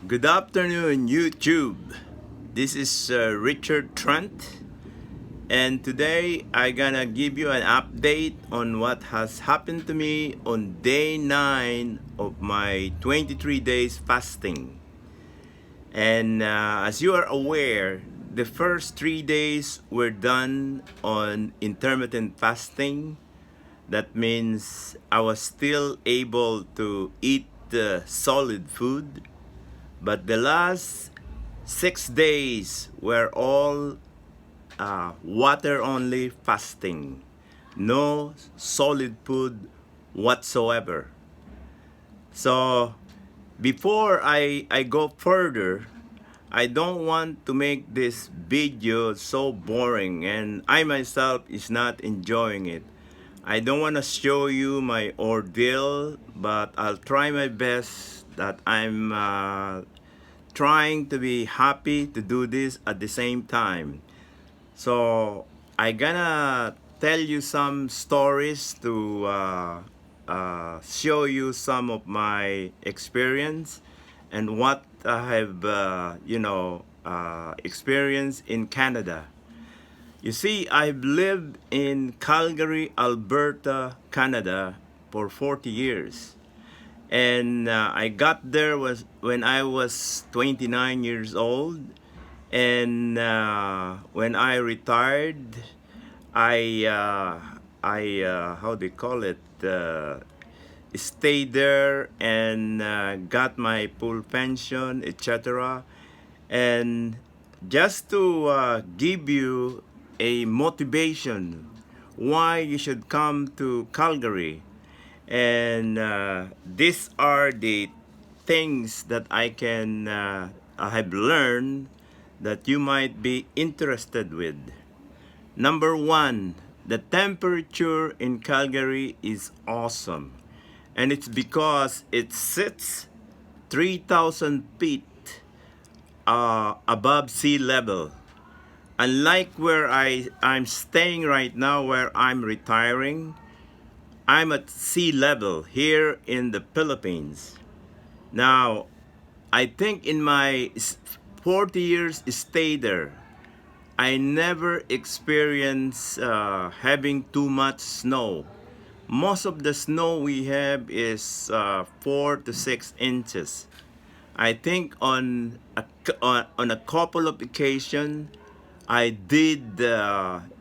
Good afternoon, YouTube. This is Richard Trent, and today I gonna give you an update on what has happened to me on day 9 of my 23 days fasting. And as you are aware, the first 3 days were done on intermittent fasting. That means I was still able to eat solid food. But the last 6 days were all water only fasting, no solid food whatsoever. So before I go further, I don't want to make this video so boring, and I myself is not enjoying it. I don't want to show you my ordeal, but I'll try my best that I'm trying to be happy to do this at the same time. So I gonna tell you some stories to show you some of my experience and what I have, experienced in Canada. You see, I've lived in Calgary, Alberta, Canada for 40 years. And I got there was when I was 29 years old, and when I retired, I how do you call it? Stayed there and got my full pension, etc. And just to give you a motivation why you should come to Calgary, and these are the things that I have learned that you might be interested with. Number one, the temperature in Calgary is awesome, and it's because it sits 3,000 feet above sea level. Unlike where I'm staying right now, where I'm retiring, I'm at sea level here in the Philippines. Now, I think in my 40 years stay there, I never experienced having too much snow. Most of the snow we have is 4 to 6 inches. I think on a couple of occasions, I did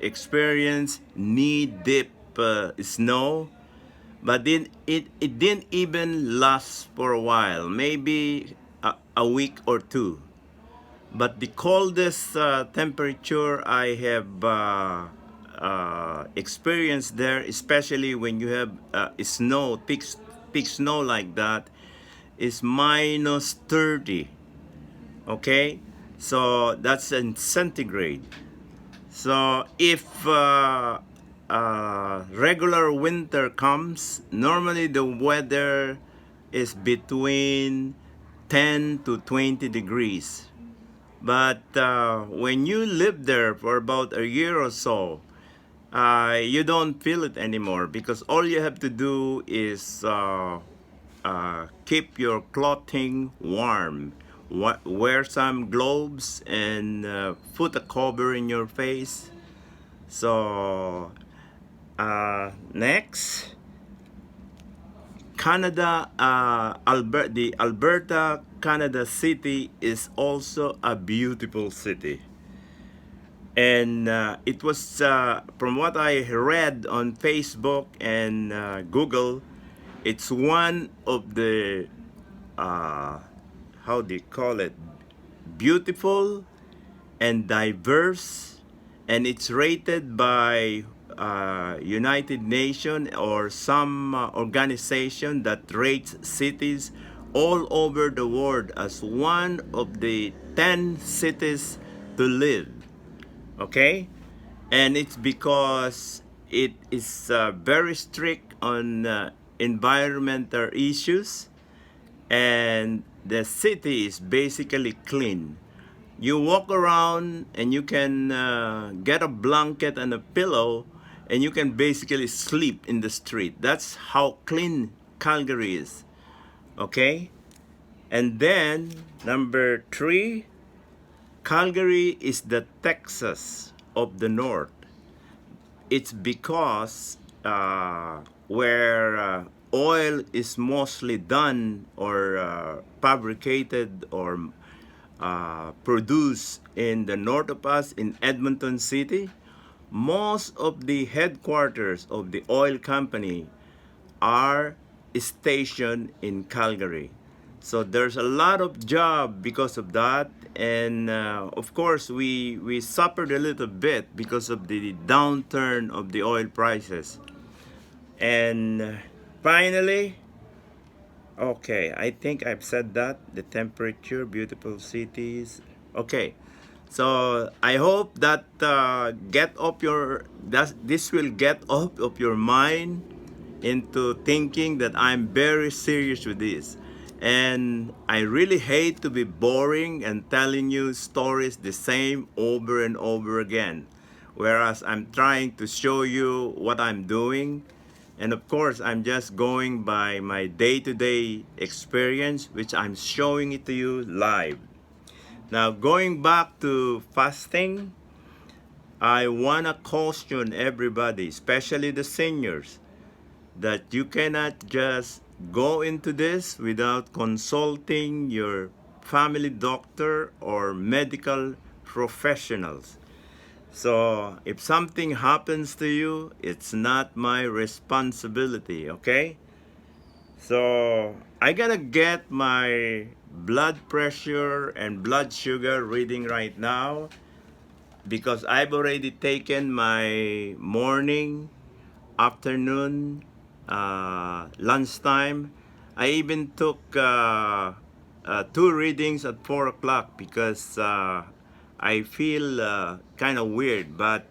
experience knee-deep snow, but it didn't even last for a while, maybe a week or two. But the coldest temperature I have experienced there, especially when you have snow, thick snow like that, is minus 30. Okay, so that's in centigrade. So if regular winter comes, normally the weather is between 10 to 20 degrees. But when you live there for about a year or so, you don't feel it anymore, because all you have to do is keep your clothing warm. Wear some gloves and put a cover in your face. So next, Canada, the Alberta, Canada city is also a beautiful city. And it was, from what I read on Facebook and Google, it's one of the, how do you call it, beautiful and diverse, and it's rated by United Nations or some organization that rates cities all over the world as one of the 10 cities to live. Okay, and it's because it is very strict on environmental issues, and the city is basically clean. You walk around and you can get a blanket and a pillow, and you can basically sleep in the street. That's how clean Calgary is. Okay, And then number three, Calgary is the Texas of the North. It's because where oil is mostly done or fabricated or produced in the north of us in Edmonton City, most of the headquarters of the oil company are stationed in Calgary. So there's a lot of job because of that, and of course we suffered a little bit because of the downturn of the oil prices. And finally, okay, I think I've said that the temperature, beautiful cities. Okay, so I hope that this will get off of your mind into thinking that I'm very serious with this. And I really hate to be boring and telling you stories the same over and over again. Whereas I'm trying to show you what I'm doing. And of course, I'm just going by my day to day experience, which I'm showing it to you live. Now, going back to fasting, I want to caution everybody, especially the seniors, that you cannot just go into this without consulting your family doctor or medical professionals. So if something happens to you, it's not my responsibility, okay? So I gotta get my blood pressure and blood sugar reading right now because I've already taken my morning, afternoon, lunchtime. I even took two readings at 4 o'clock because I feel kind of weird, but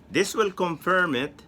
this will confirm it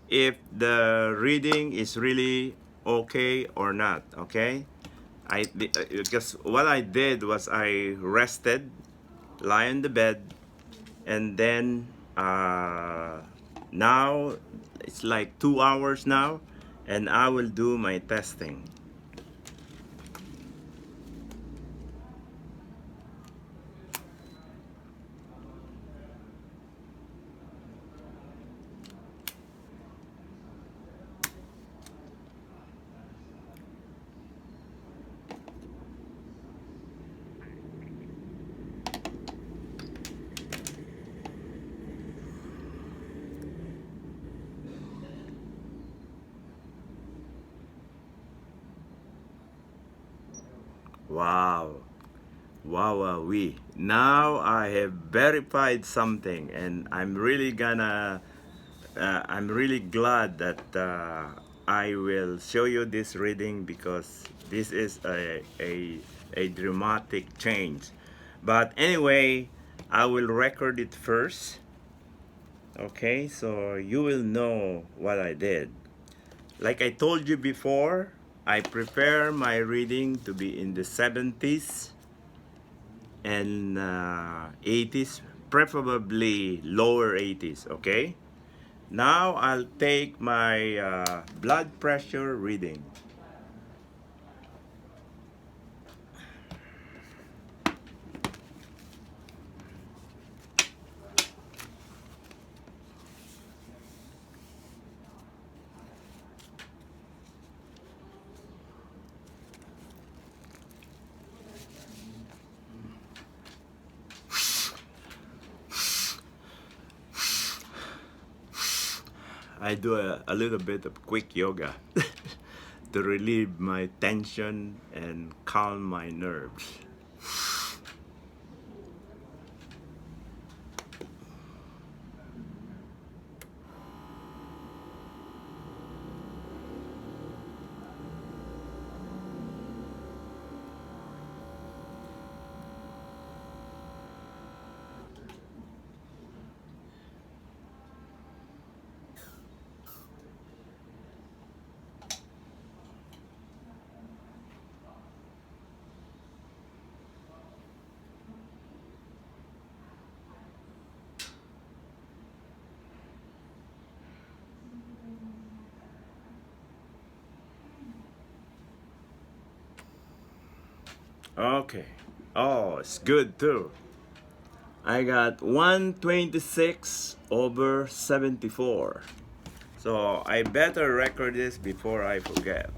if the reading is really okay or not, okay? Because what I did was I rested, lie on the bed, and then now it's like 2 hours now, and I will do my testing. Wow. Wow, wow, we. Now I have verified something, and I'm really glad that I will show you this reading because this is a dramatic change. But anyway, I will record it first. Okay, so you will know what I did. Like I told you before, I prefer my reading to be in the 70s and 80s, preferably lower 80s, okay? Now I'll take my blood pressure reading. I do a little bit of quick yoga to relieve my tension and calm my nerves. Okay. Oh, it's good too. I got 126 over 74. So I better record this before I forget.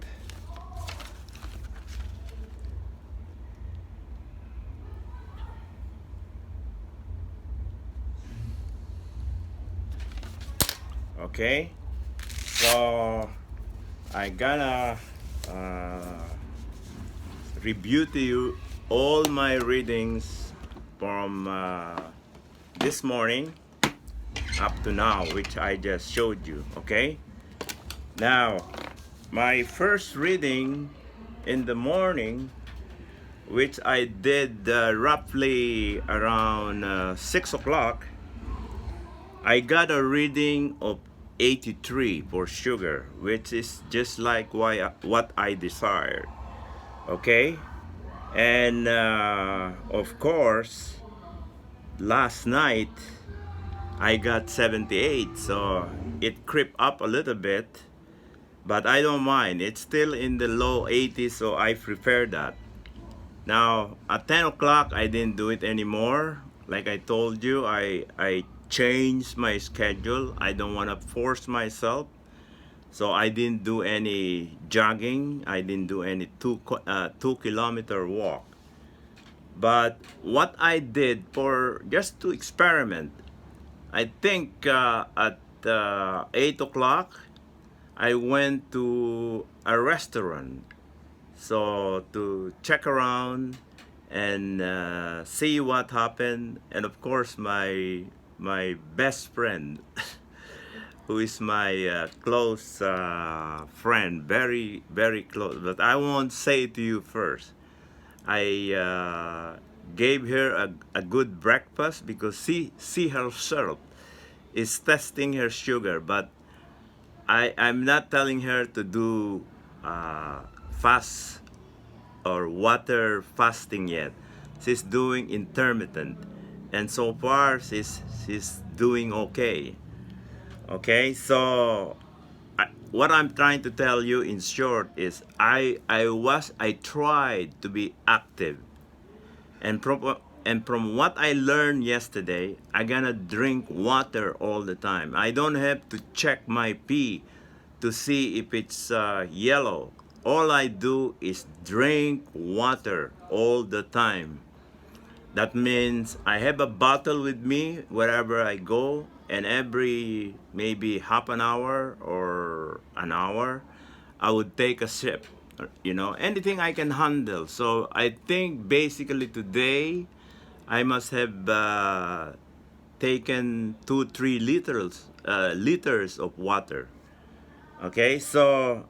Okay. So I gonna uh, review to you all my readings from this morning up to now, which I just showed you. Okay. Now, my first reading in the morning, which I did roughly around 6 o'clock, I got a reading of 83 for sugar, which is just like what I desired. Okay? And of course, last night I got 78, so it crept up a little bit, but I don't mind. It's still in the low 80s, so I prefer that. Now, at 10 o'clock, I didn't do it anymore. Like I told you, I changed my schedule. I don't want to force myself. So I didn't do any jogging. I didn't do any 2 kilometer walk. But what I did for just to experiment, I think at 8 o'clock, I went to a restaurant. So to check around and see what happened, and of course my best friend, who is my close friend, very close. But I won't say it to you first. I gave her a good breakfast because she herself is testing her sugar, but I'm not telling her to do fast or water fasting yet. She's doing intermittent, and so far she's doing okay. Okay, so what I'm trying to tell you in short is I tried to be active, and from what I learned yesterday, I gonna drink water all the time. I don't have to check my pee to see if it's yellow. All I do is drink water all the time. That means I have a bottle with me wherever I go, and every maybe half an hour or an hour, I would take a sip. Anything I can handle. So I think basically today, I must have taken 2 3 liters of water. Okay, so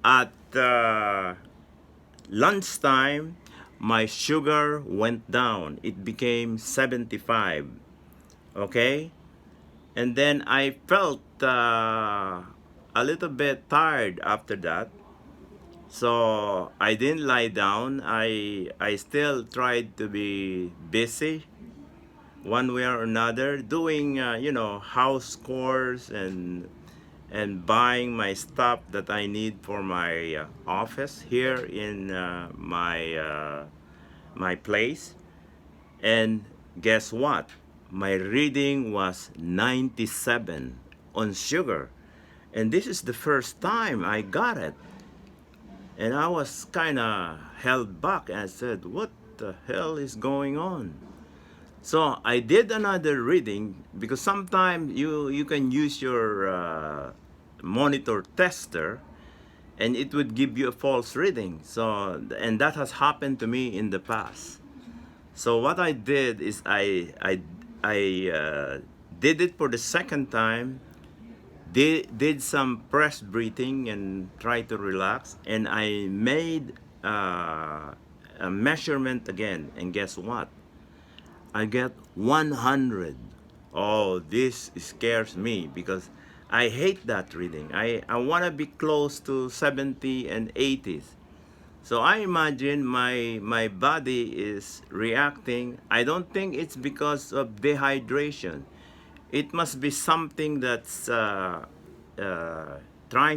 at lunchtime, my sugar went down. It became 75. Okay, and then I felt a little bit tired after that. So I didn't lie down. I still tried to be busy one way or another, doing house chores and buying my stuff that I need for my office here in my place. And guess what? My reading was 97 on sugar, and this is the first time I got it. And I was kind of held back and I said, what the hell is going on? So I did another reading because sometimes you can use your monitor tester and it would give you a false reading. So, and that has happened to me in the past. So what I did is I did it for the second time, did some press breathing and try to relax, and I made a measurement again, and guess what? I get 100. Oh, this scares me because I hate that reading. I want to be close to 70 and 80s. So I imagine my body is reacting. I don't think it's because of dehydration. It must be something that's trying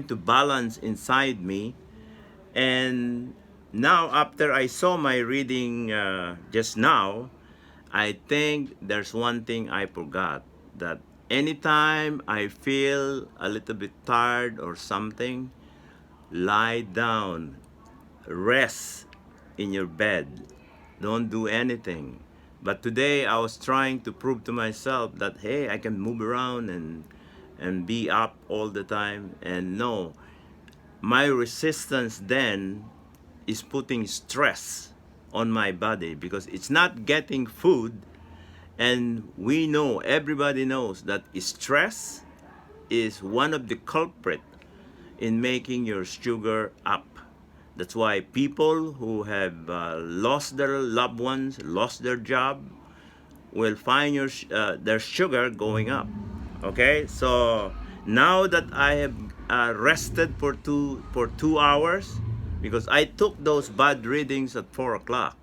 to balance inside me, and now after I saw my reading just now, I think there's one thing I forgot, that anytime I feel a little bit tired or something, lie down, rest in your bed, don't do anything. But today I was trying to prove to myself that hey, I can move around and be up all the time. And no, my resistance then is putting stress on my body because it's not getting food. And we know, everybody knows that stress is one of the culprit in making your sugar up. That's why people who have lost their loved ones, lost their job, will find their sugar going up. Okay, so now that I have rested for 2 hours, because I took those bad readings at 4 o'clock,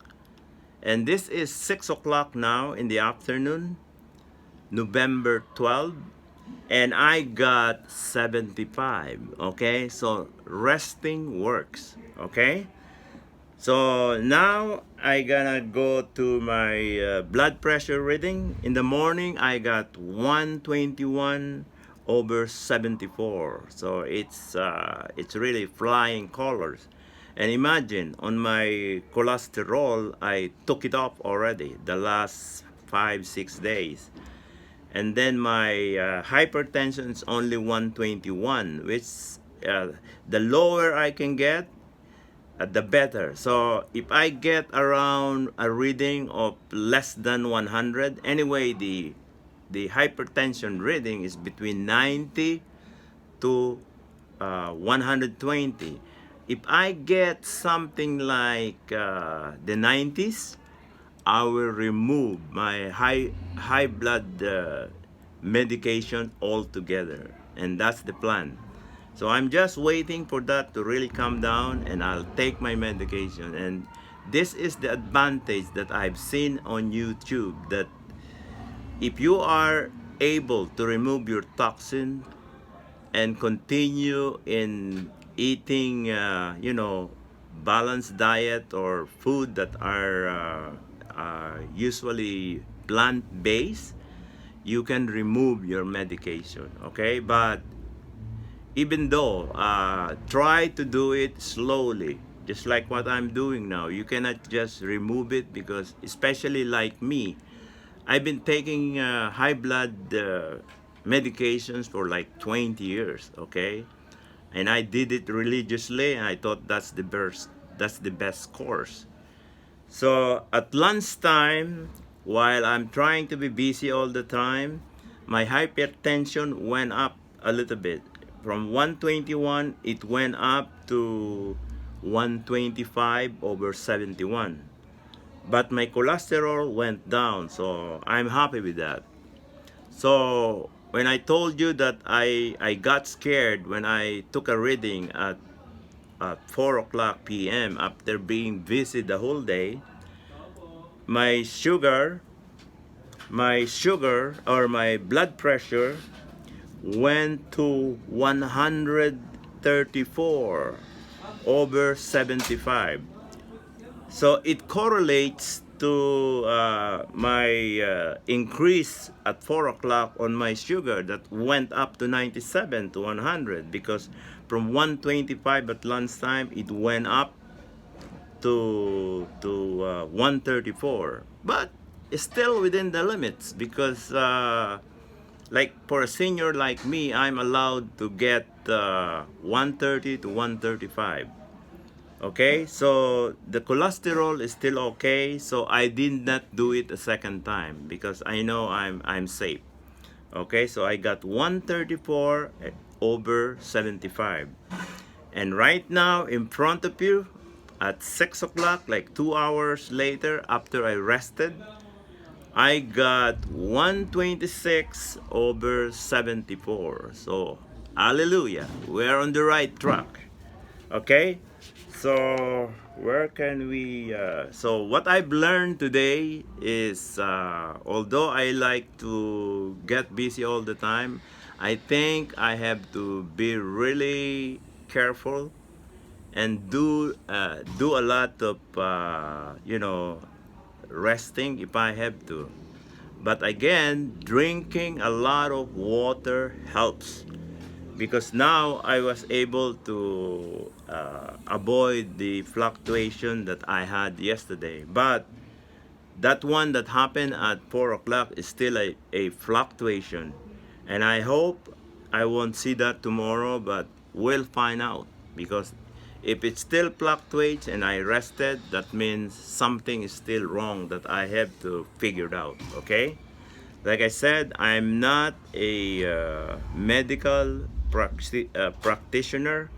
and this is 6 o'clock now in the afternoon, November 12th, and I got 75. Okay, so resting works. Okay, so now I gonna go to my blood pressure reading. In the morning I got 121/74. So it's really flying colors. And imagine, on my cholesterol, I took it off already the last 5 6 days. And then my hypertension is only 121, which the lower I can get, the better. So if I get around a reading of less than 100, anyway, the hypertension reading is between 90 to 120. If I get something like the 90s, I will remove my high blood medication altogether, and that's the plan. So I'm just waiting for that to really come down, and I'll take my medication. And this is the advantage that I've seen on YouTube, that if you are able to remove your toxin and continue in eating, balanced diet or food that are usually plant-based, you can remove your medication. Okay, but even though try to do it slowly, just like what I'm doing now. You cannot just remove it, because especially like me, I've been taking high blood medications for like 20 years. Okay, and I did it religiously, and I thought that's the best course. So at lunchtime, while I'm trying to be busy all the time, my hypertension went up a little bit. From 121, it went up to 125/71. But my cholesterol went down, so I'm happy with that. So when I told you that I got scared when I took a reading at 4 o'clock p.m. after being busy the whole day, my sugar or my blood pressure went to 134/75. So it correlates to my increase at 4 o'clock on my sugar that went up to 97 to 100, because from 125 at lunchtime it went up to 134, but it's still within the limits, because like for a senior like me, I'm allowed to get 130 to 135. Okay, so the cholesterol is still okay, so I did not do it a second time because I know I'm safe. Okay, so I got 134/75. And right now in front of you at 6 o'clock, like 2 hours later after I rested, I got 126/74. So, hallelujah, we're on the right track. Okay, so where can we? So, what I've learned today is although I like to get busy all the time, I think I have to be really careful and do a lot of resting if I have to. But again, drinking a lot of water helps, because now I was able to avoid the fluctuation that I had yesterday. But that one that happened at 4 o'clock is still a fluctuation. And I hope I won't see that tomorrow, but we'll find out. Because if it still fluctuates and I rested, that means something is still wrong that I have to figure it out, okay? Like I said, I'm not a medical practitioner.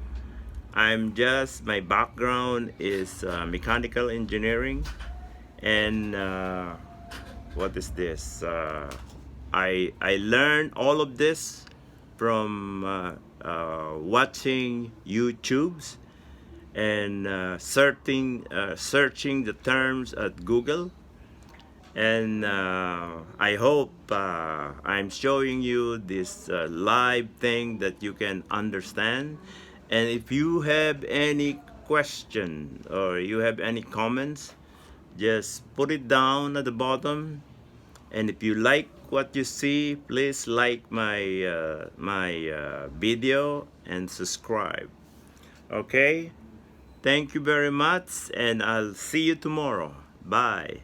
I'm just, my background is mechanical engineering, and what is this? I learned all of this from watching YouTubes and searching the terms at Google. And I hope I'm showing you this live thing that you can understand. And if you have any question or you have any comments, just put it down at the bottom. And if you like what you see, please like my video and subscribe. Okay? Thank you very much, and I'll see you tomorrow. Bye.